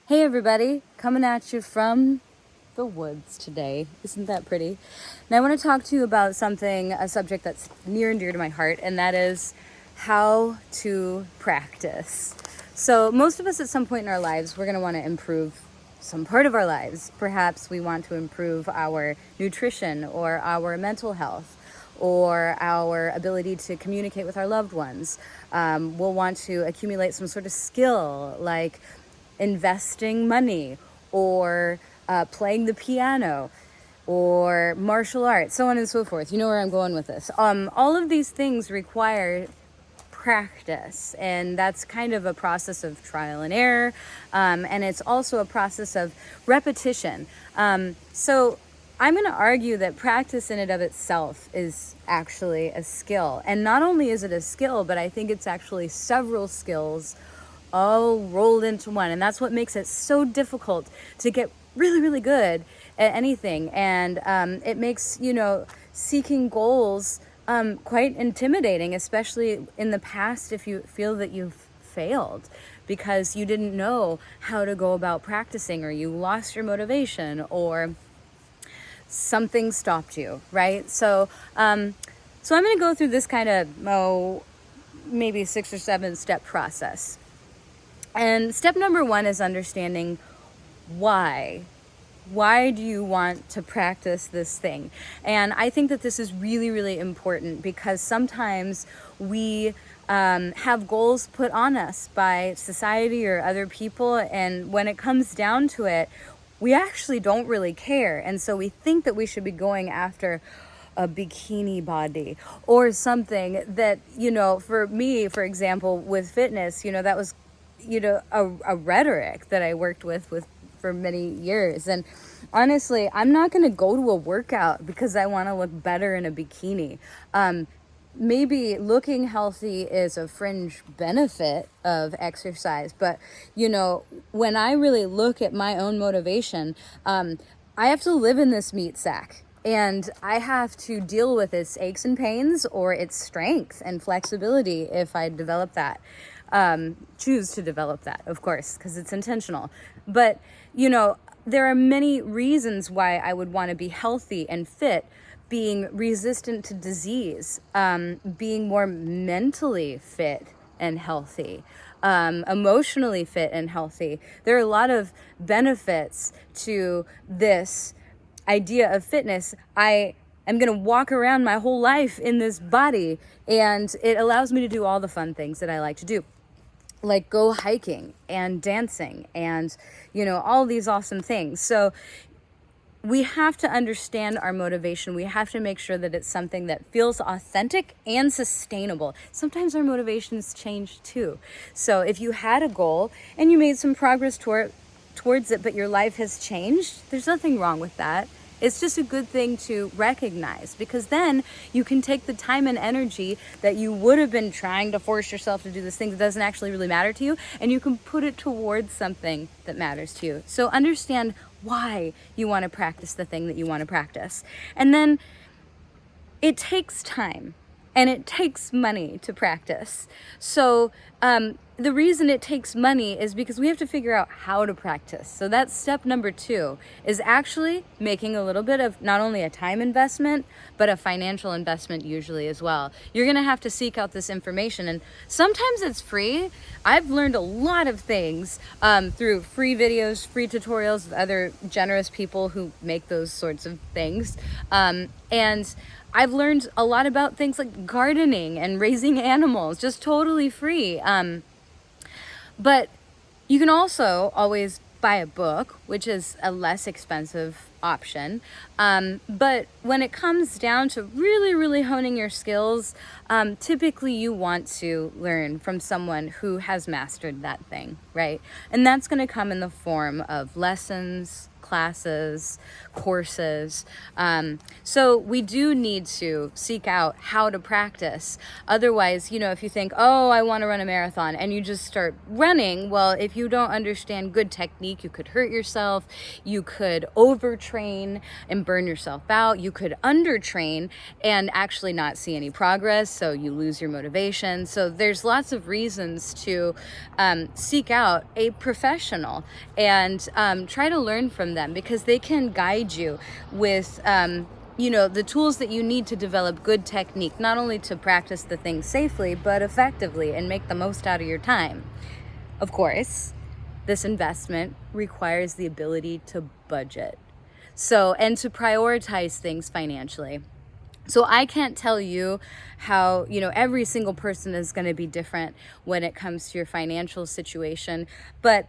Hey everybody, coming at you from the woods today. Isn't that pretty? And I want to talk to you about a subject that's near and dear to my heart, and that is how to practice. So most of us at some point in our lives, we're going to want to improve some part of our lives. Perhaps we want to improve our nutrition or our mental health or our ability to communicate with our loved ones. We'll want to accumulate some sort of skill like investing money or playing the piano or martial arts, so on and so forth. You know where I'm going with this. All of these things require practice, and that's kind of a process of trial and error, and it's also a process of repetition. So I'm going to argue that practice in and of itself is actually a skill. And not only is it a skill, but I think it's actually several skills all rolled into one. And that's what makes it so difficult to get really, really good at anything. And it makes, seeking goals quite intimidating, especially in the past if you feel that you've failed because you didn't know how to go about practicing, or you lost your motivation, or something stopped you, right? So I'm going to go through this kind of maybe 6 or 7 step process. And step number 1 is understanding why. Why do you want to practice this thing? And I think that this is really, really important because sometimes we have goals put on us by society or other people, and when it comes down to it, we actually don't really care. And so we think that we should be going after a bikini body or something that, for me, for example, with fitness, that was a rhetoric that I worked with for many years. And honestly, I'm not going to go to a workout because I want to look better in a bikini. Maybe looking healthy is a fringe benefit of exercise, but when I really look at my own motivation, I have to live in this meat sack. And I have to deal with its aches and pains or its strength and flexibility if I develop that. Choose to develop that, of course, because it's intentional. But, there are many reasons why I would want to be healthy and fit, being resistant to disease, being more mentally fit and healthy, emotionally fit and healthy. There are a lot of benefits to this idea of fitness. I'm going to walk around my whole life in this body, and it allows me to do all the fun things that I like to do, like go hiking and dancing and, all these awesome things. So we have to understand our motivation. We have to make sure that it's something that feels authentic and sustainable. Sometimes our motivations change too. So if you had a goal and you made some progress towards it, but your life has changed, there's nothing wrong with that. It's just a good thing to recognize, because then you can take the time and energy that you would have been trying to force yourself to do this thing that doesn't actually really matter to you, and you can put it towards something that matters to you. So understand why you want to practice the thing that you want to practice. And then it takes time and it takes money to practice. So the reason it takes money is because we have to figure out how to practice. So that's step number 2, is actually making a little bit of not only a time investment, but a financial investment usually as well. You're going to have to seek out this information, and sometimes it's free. I've learned a lot of things through free videos, free tutorials of other generous people who make those sorts of things. And I've learned a lot about things like gardening and raising animals, just totally free. But you can also always buy a book, which is a less expensive option. But when it comes down to really, really honing your skills, typically you want to learn from someone who has mastered that thing, right? And that's going to come in the form of lessons, classes, courses. So we do need to seek out how to practice. Otherwise, if you think, oh, I want to run a marathon, and you just start running, well, if you don't understand good technique, you could hurt yourself, you could overtrain and burn yourself out, you could undertrain and actually not see any progress, so you lose your motivation. So there's lots of reasons to seek out a professional and try to learn from them, because they can guide you with the tools that you need to develop good technique, not only to practice the thing safely, but effectively and make the most out of your time. Of course, this investment requires the ability to budget. And to prioritize things financially. So I can't tell you how, every single person is going to be different when it comes to your financial situation. But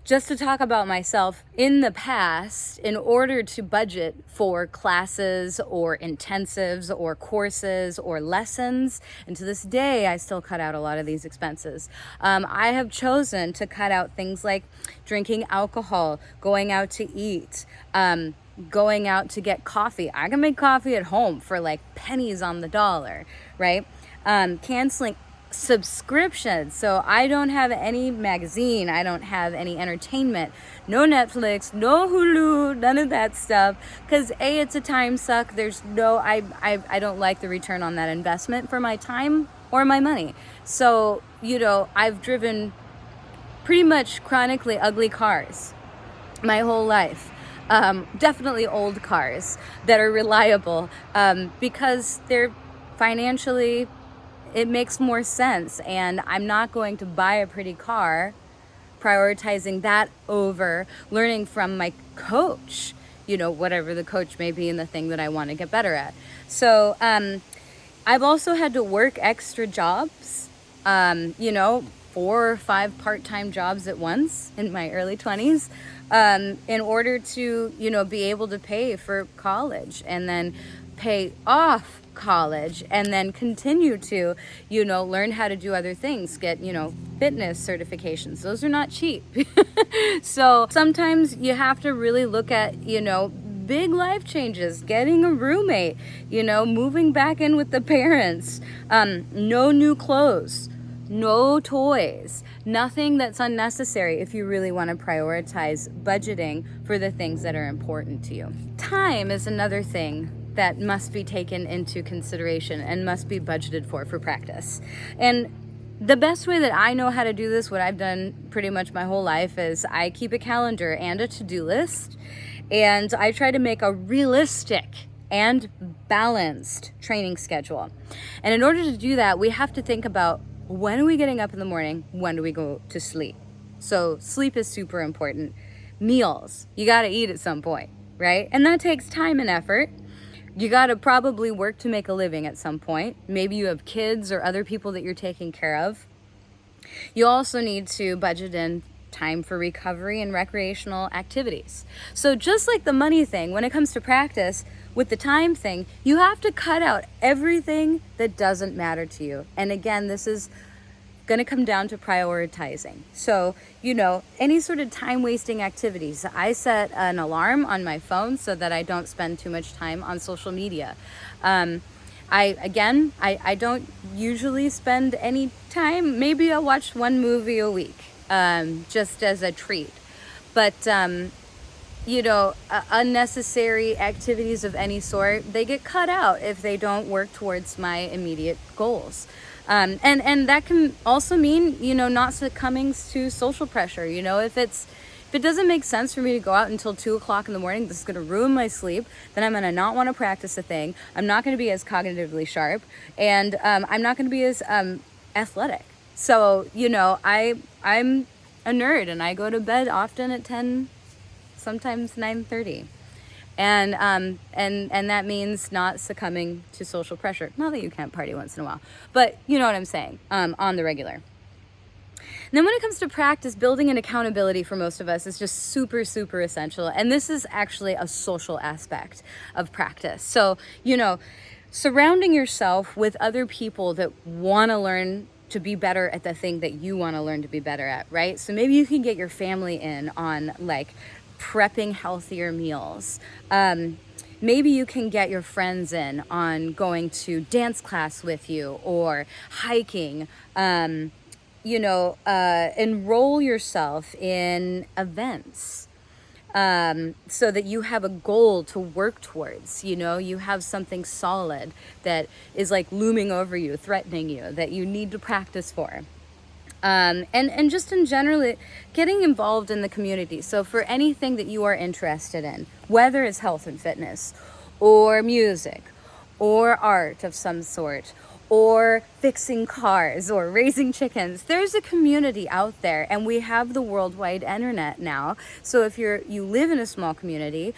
just to talk about myself, in the past, in order to budget for classes or intensives or courses or lessons, and to this day, I still cut out a lot of these expenses. I have chosen to cut out things like drinking alcohol, going out to eat, going out to get coffee. I can make coffee at home for like pennies on the dollar, right? Canceling subscriptions. So I don't have any magazine, I don't have any entertainment, no Netflix, no Hulu, none of that stuff, because it's a time suck. There's no, I don't like the return on that investment for my time or my money. So I've driven pretty much chronically ugly cars my whole life. Definitely old cars that are reliable, because they're financially, it makes more sense. And I'm not going to buy a pretty car, prioritizing that over learning from my coach, whatever the coach may be in the thing that I want to get better at. So I've also had to work extra jobs, 4 or 5 part-time jobs at once in my early 20s, in order to, be able to pay for college and then pay off college and then continue to, learn how to do other things, get, fitness certifications. Those are not cheap. So sometimes you have to really look at, big life changes, getting a roommate, moving back in with the parents, no new clothes, no toys, nothing that's unnecessary if you really want to prioritize budgeting for the things that are important to you. Time is another thing that must be taken into consideration and must be budgeted for practice. And the best way that I know how to do this, what I've done pretty much my whole life, is I keep a calendar and a to-do list, and I try to make a realistic and balanced training schedule. And in order to do that, we have to think about, when are we getting up in the morning? When do we go to sleep? So sleep is super important. Meals, you got to eat at some point, right? And that takes time and effort. You got to probably work to make a living at some point. Maybe you have kids or other people that you're taking care of. You also need to budget in time for recovery and recreational activities. So just like the money thing, when it comes to practice, with the time thing, you have to cut out everything that doesn't matter to you. And again, this is going to come down to prioritizing. So, any sort of time wasting activities. I set an alarm on my phone so that I don't spend too much time on social media. I don't usually spend any time. Maybe I'll watch one movie a week, just as a treat. But, unnecessary activities of any sort, they get cut out if they don't work towards my immediate goals. And that can also mean, not succumbing to social pressure. If it doesn't make sense for me to go out until 2:00 in the morning, this is going to ruin my sleep, then I'm going to not want to practice a thing. I'm not going to be as cognitively sharp, and I'm not going to be as athletic. So, I'm a nerd, and I go to bed often at 10, sometimes 9:30. And that means not succumbing to social pressure. Not that you can't party once in a while, but you know what I'm saying, on the regular. And then when it comes to practice, building an accountability for most of us is just super, super essential. And this is actually a social aspect of practice. So, surrounding yourself with other people that want to learn to be better at the thing that you want to learn to be better at, right? So maybe you can get your family in on like prepping healthier meals. Maybe you can get your friends in on going to dance class with you or hiking. Enroll yourself in events so that you have a goal to work towards. You have something solid that is like looming over you, threatening you, that you need to practice for. And just in general, getting involved in the community. So for anything that you are interested in, whether it's health and fitness or music or art of some sort or fixing cars or raising chickens, there's a community out there, and we have the worldwide internet now. So if you live in a small community,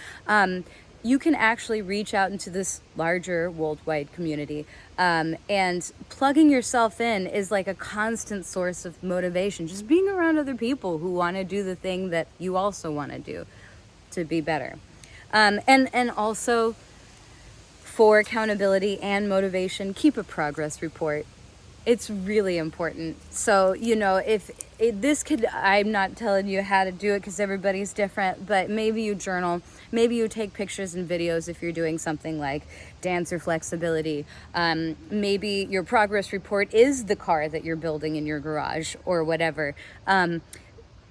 you can actually reach out into this larger worldwide community. And plugging yourself in is like a constant source of motivation. Just being around other people who want to do the thing that you also want to do to be better. And also, for accountability and motivation, keep a progress report. It's really important. So, I'm not telling you how to do it because everybody's different, but maybe you journal, maybe you take pictures and videos if you're doing something like dance or flexibility. Maybe your progress report is the car that you're building in your garage or whatever.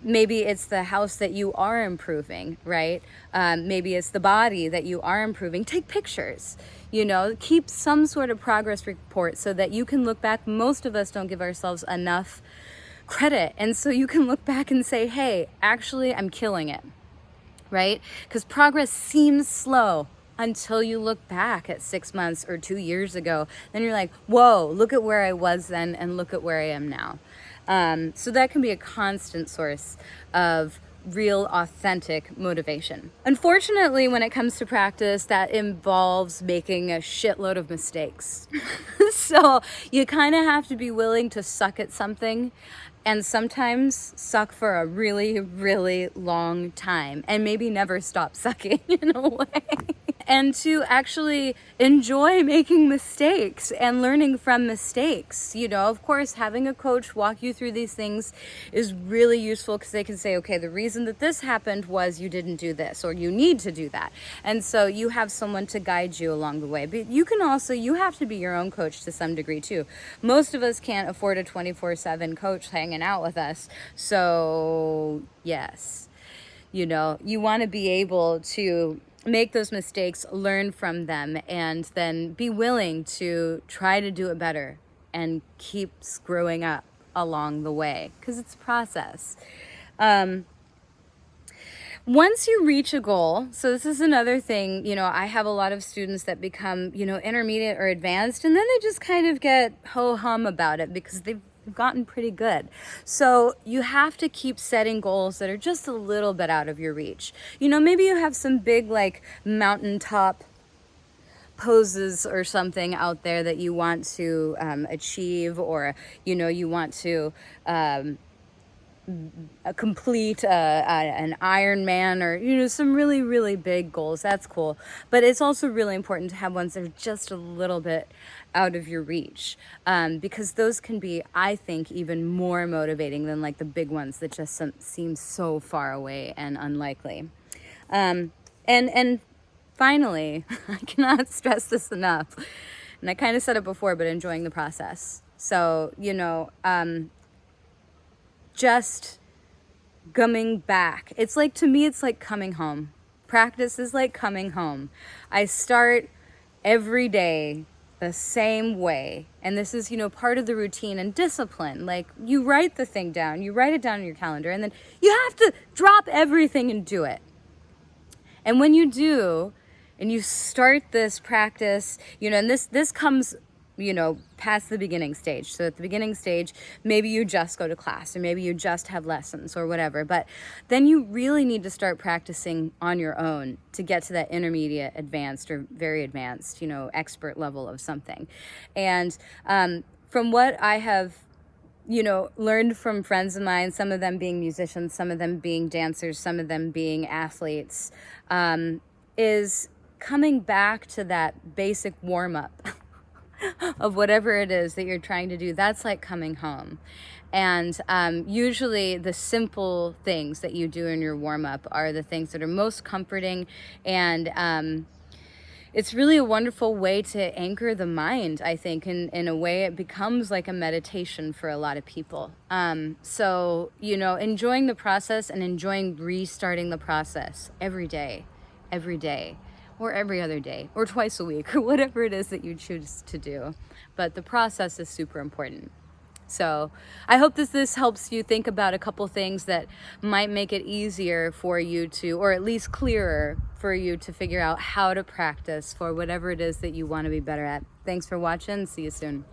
Maybe it's the house that you are improving, right? Maybe it's the body that you are improving. Take pictures, keep some sort of progress report so that you can look back. Most of us don't give ourselves enough credit. And so you can look back and say, hey, actually, I'm killing it, right? Because progress seems slow until you look back at 6 months or 2 years ago. Then you're like, whoa, look at where I was then and look at where I am now. So that can be a constant source of real, authentic motivation. Unfortunately, when it comes to practice, that involves making a shitload of mistakes. So you kind of have to be willing to suck at something, and sometimes suck for a really, really long time, and maybe never stop sucking in a way. And to actually enjoy making mistakes and learning from mistakes. Of course, having a coach walk you through these things is really useful because they can say, okay, the reason that this happened was you didn't do this, or you need to do that. And so you have someone to guide you along the way. But you have to be your own coach to some degree too. Most of us can't afford a 24/7 coach hanging out with us. So yes, you want to be able to make those mistakes, learn from them, and then be willing to try to do it better and keep screwing up along the way, because it's a process. Once you reach a goal, so this is another thing, I have a lot of students that become, intermediate or advanced, and then they just kind of get ho-hum about it because they've gotten pretty good. So you have to keep setting goals that are just a little bit out of your reach. Maybe you have some big like mountaintop poses or something out there that you want to achieve, or you want to complete an Ironman, or some really, really big goals. That's cool, but it's also really important to have ones that are just a little bit out of your reach, because those can be, I think, even more motivating than like the big ones that just seem so far away and unlikely. And finally, I cannot stress this enough, and I kind of said it before, but enjoying the process. So just coming back. To me, it's like coming home. Practice is like coming home. I start every day the same way. And this is, part of the routine and discipline. Like, you write the thing down, you write it down in your calendar, and then you have to drop everything and do it. And when you do, and you start this practice, and this comes, past the beginning stage. So at the beginning stage, maybe you just go to class, or maybe you just have lessons or whatever. But then you really need to start practicing on your own to get to that intermediate, advanced, or very advanced, expert level of something. And from what I have learned from friends of mine, some of them being musicians, some of them being dancers, some of them being athletes, is coming back to that basic warm-up of whatever it is that you're trying to do. That's like coming home. And usually the simple things that you do in your warm-up are the things that are most comforting, and it's really a wonderful way to anchor the mind, I think. In a way, it becomes like a meditation for a lot of people. So, you know, enjoying the process and enjoying restarting the process every day, or every other day, or twice a week, or whatever it is that you choose to do. But the process is super important. So I hope this helps you think about a couple things that might make it easier for you to, or at least clearer for you to figure out how to practice for whatever it is that you want to be better at. Thanks for watching. See you soon.